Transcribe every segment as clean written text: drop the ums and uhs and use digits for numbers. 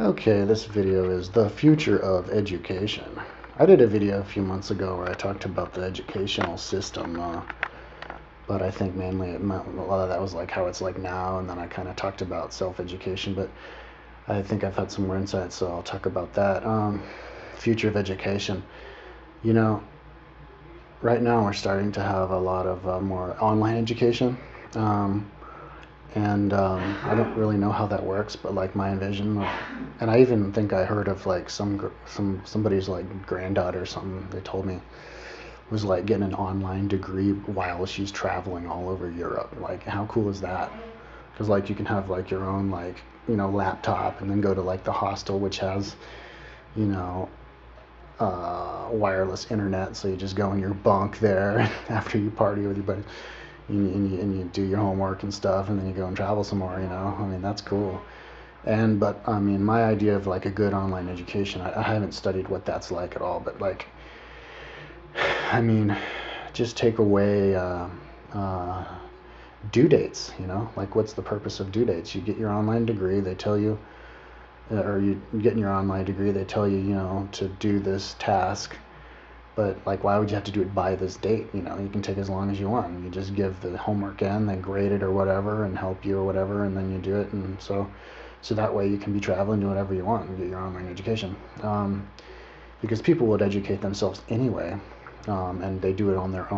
Okay, this video is the future of education. I did a video a few months ago where I talked about the educational system, but I think mainly a lot of that was like how it's like now, and then I kind of talked about self-education, but I think I've had some more insights, so I'll talk about that. Future of education. You know, right now we're starting to have a lot of more online education. Um, and I don't really know how that works, but like my envision, and I even think I heard of like somebody's like granddaughter or something. They told me was like getting an online degree while she's traveling all over Europe. Like, how cool is that? Because like you can have like your own like laptop and then go to like the hostel which has you know wireless internet, so you just go in your bunk there after you party with your buddies and you do your homework and stuff, and then you go and travel some more. I mean, that's cool. But I mean, my idea of like a good online education, I haven't studied what that's like at all, but like, I mean, just take away uh, due dates. Like, what's the purpose of due dates? You get your online degree, they tell you, or you get in your online degree, they tell you, to do this task. But like, why would you have to do it by this date? You can take as long as you want. You just give the homework in, they grade it or whatever, and help you or whatever, and then you do it. And so that way you can be traveling, do whatever you want, and get your online education. Because people would educate themselves anyway, and they do it on their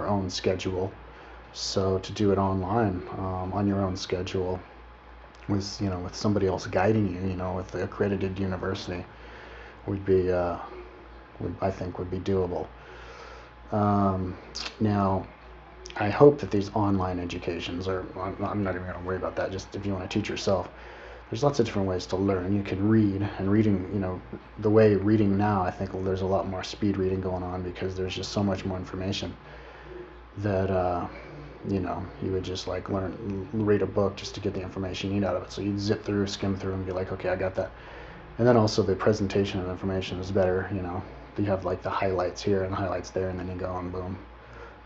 own schedule. So to do it online, on your own schedule, with somebody else guiding you, with the accredited university, would be I think would be doable. Now, I hope that these online educations are, I'm not even going to worry about that, just if you want to teach yourself, there's lots of different ways to learn. You can read, and reading, the way reading now, I think there's a lot more speed reading going on because there's just so much more information that, you would just like read a book just to get the information you need out of it. So you'd zip through, skim through, and be like, okay, I got that. And then also the presentation of information is better. You have like the highlights here and the highlights there, and then you go and boom,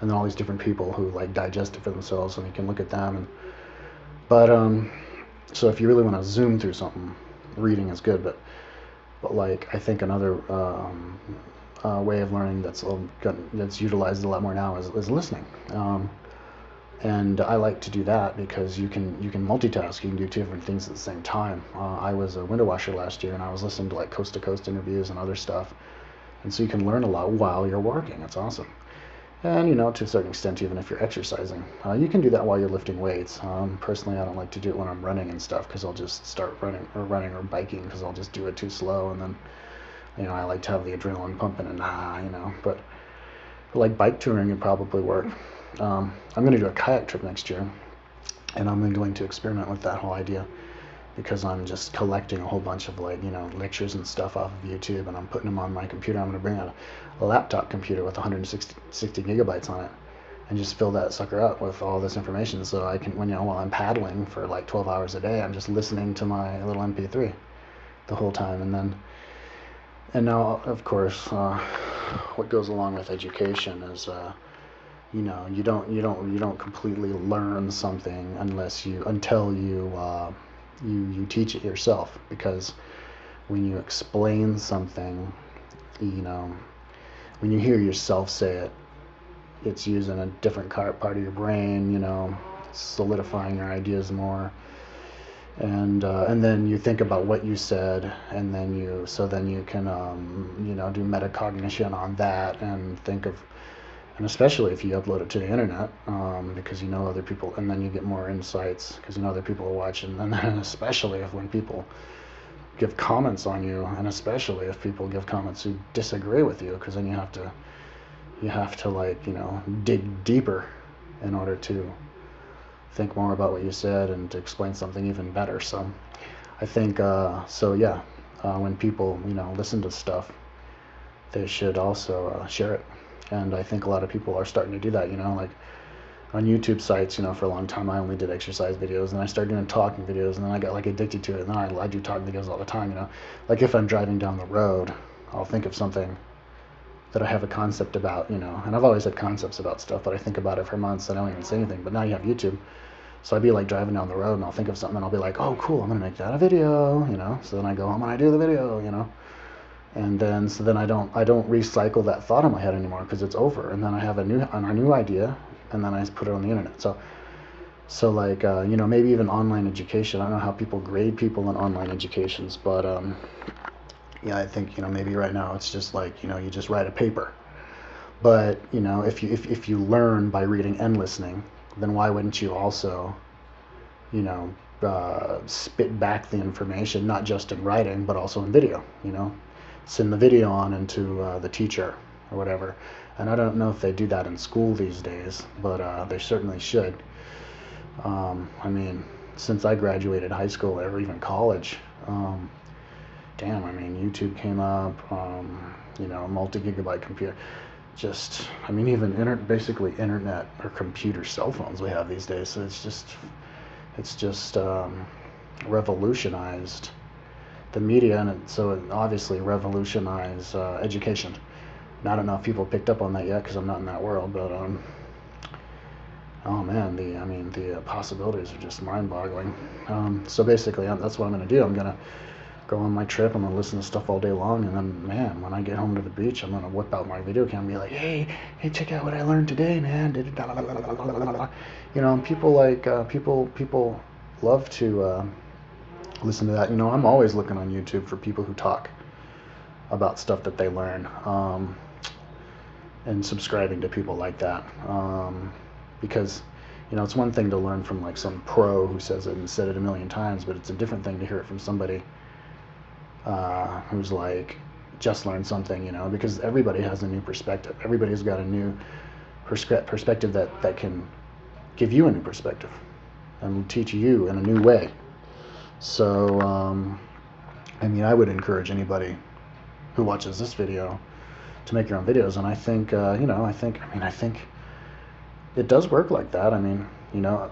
and then all these different people who like digest it for themselves, and you can look at them. But so if you really want to zoom through something, reading is good. But like, I think another way of learning that's utilized a lot more now is listening. And I like to do that because you can multitask. You can do two different things at the same time. I was a window washer last year, and I was listening to like coast to coast interviews and other stuff, and so you can learn a lot while you're working. It's awesome. And to a certain extent, even if you're exercising, you can do that while you're lifting weights. Personally, I don't like to do it when I'm running and stuff, because I'll just start running or biking, because I'll just do it too slow, and then I like to have the adrenaline pumping, and but like bike touring would probably work. I'm going to do a kayak trip next year, and I'm going to experiment with that whole idea, because I'm just collecting a whole bunch of like lectures and stuff off of YouTube, and I'm putting them on my computer. I'm going to bring out a laptop computer with 160 gigabytes on it, and just fill that sucker up with all this information, so I can, while I'm paddling for like 12 hours a day, I'm just listening to my little MP3 the whole time. And now, of course, what goes along with education is you don't completely learn something until you teach it yourself, because when you explain something, when you hear yourself say it, it's using a different part of your brain, solidifying your ideas more, and then you think about what you said, and then you can do metacognition on that, and think of, and especially if you upload it to the internet, because other people, and then you get more insights because other people are watching, and then especially when people give comments on you, and especially if people give comments who disagree with you, because then you have to like dig deeper in order to think more about what you said and to explain something even better. So I think when people listen to stuff, they should also share it. And I think a lot of people are starting to do that. Like on YouTube sites, for a long time I only did exercise videos, and I started doing talking videos, and then I got like addicted to it, and then I do talking videos all the time. Like if I'm driving down the road, I'll think of something that I have a concept about, and I've always had concepts about stuff, but I think about it for months and I don't even say anything. But now you have YouTube, So I'd be like driving down the road and I'll think of something and I'll be like, oh cool, I'm gonna make that a video, you know. So then I go home and I do the video, you know. And then so then I don't recycle that thought in my head anymore because it's over. And then I have a new idea, and then I put it on the internet. So like you know, maybe even online education. I don't know how people grade people in online educations, but yeah, I think, you know, maybe right now it's just like, you know, you just write a paper. But you know, if you learn by reading and listening, then why wouldn't you also, you know, spit back the information, not just in writing but also in video, you know, send the video on into the teacher or whatever. And I don't know if they do that in school these days, but they certainly should. I mean, since I graduated high school or even college, damn, I mean, YouTube came up, you know, multi-gigabyte computer. Just, I mean, even basically internet or computer cell phones we have these days. So it's just revolutionized the media, and so it obviously revolutionized education. And I don't know if people picked up on that yet because I'm not in that world, but oh man, the possibilities are just mind-boggling. So basically, that's what I'm going to do. I'm going to go on my trip. I'm going to listen to stuff all day long, and then, man, when I get home to the beach, I'm going to whip out my video camera and be like, hey, check out what I learned today, man. You know, and people people love to listen to that. You know, I'm always looking on YouTube for people who talk about stuff that they learn, and subscribing to people like that, because, you know, it's one thing to learn from like some pro who says it and said it a million times, but it's a different thing to hear it from somebody who's like just learned something, you know, because everybody has a new perspective. Everybody's got a new perspective that can give you a new perspective and teach you in a new way. So, I mean, I would encourage anybody who watches this video to make your own videos. And I think, you know, I think it does work like that. I mean, you know,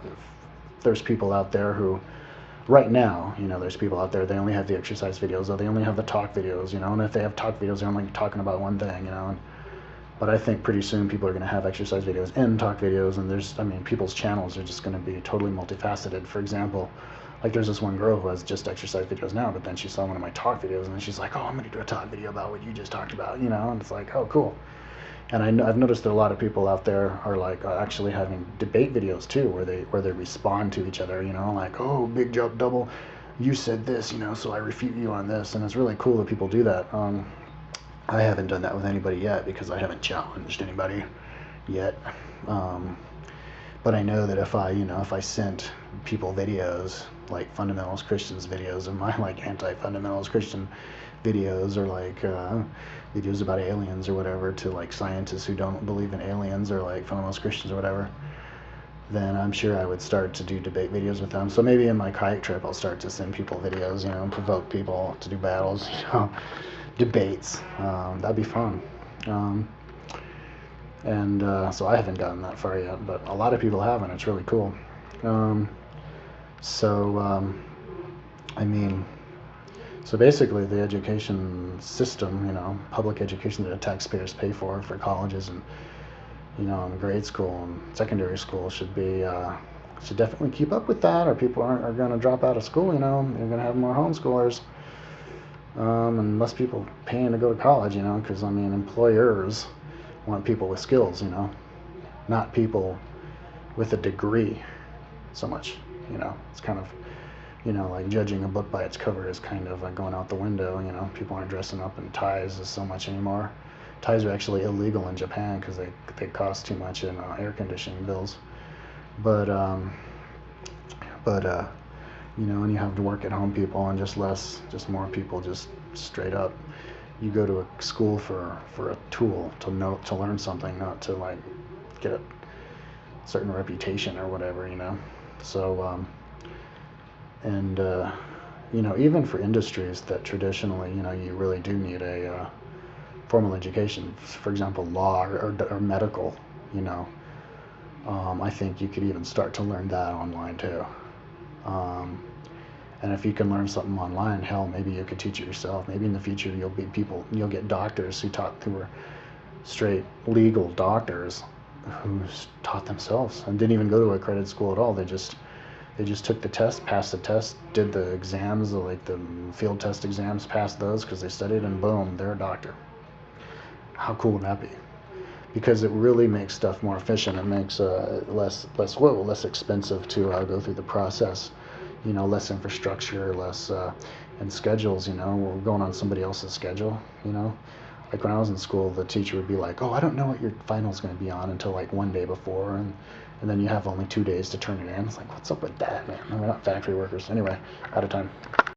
there's people out there who, right now, you know, there's people out there, they only have the exercise videos, or they only have the talk videos, you know, and if they have talk videos, they're only talking about one thing, you know. But I think pretty soon people are going to have exercise videos and talk videos, and there's, I mean, people's channels are just going to be totally multifaceted. For example, like there's this one girl who has just exercise videos now, but then she saw one of my talk videos, and then she's like, oh, I'm going to do a talk video about what you just talked about, you know, and it's like, oh, cool. And I've noticed that a lot of people out there are like actually having debate videos too, where they respond to each other, you know, like, oh, big jump double, you said this, you know, so I refute you on this, and it's really cool that people do that. I haven't done that with anybody yet because I haven't challenged anybody yet. But I know that if I sent people videos like fundamentalist Christians videos, and my like anti-fundamentalist Christian videos, or like videos about aliens or whatever, to like scientists who don't believe in aliens, or like fundamentalist Christians or whatever, then I'm sure I would start to do debate videos with them. So maybe in my kayak trip I'll start to send people videos, you know, and provoke people to do battles, you know, debates. That'd be fun. And so I haven't gotten that far yet, but a lot of people have, and it's really cool. I mean, so basically the education system, you know, public education that the taxpayers pay for colleges and, you know, and grade school and secondary school should definitely keep up with that, or people are going to drop out of school, you know. You're going to have more homeschoolers, and less people paying to go to college, you know, because, I mean, employers want people with skills, you know, not people with a degree so much, you know. It's kind of, you know, like judging a book by its cover is kind of going out the window, you know. People aren't dressing up in ties so much anymore. Ties are actually illegal in Japan because they cost too much in air conditioning bills. But you know, and you have to work at home people, and just more people just straight up. You go to a school for a tool to learn something, not to like get a certain reputation or whatever, you know. So you know, even for industries that traditionally, you know, you really do need a formal education, for example, law or medical, you know, I think you could even start to learn that online too. And if you can learn something online, hell, maybe you could teach it yourself. Maybe in the future you'll get doctors who were straight legal doctors who taught themselves and didn't even go to accredited school at all. They just They just took the test, passed the test, did the exams, like the field test exams, passed those because they studied, and boom, they're a doctor. How cool would that be? Because it really makes stuff more efficient. It makes less expensive to go through the process. Less infrastructure, less and schedules. We're going on somebody else's schedule. Like when I was in school, the teacher would be like, "Oh, I don't know what your final's going to be on until like one day before," and then you have only 2 days to turn it in. It's like, what's up with that, man? We're not factory workers. Anyway, out of time.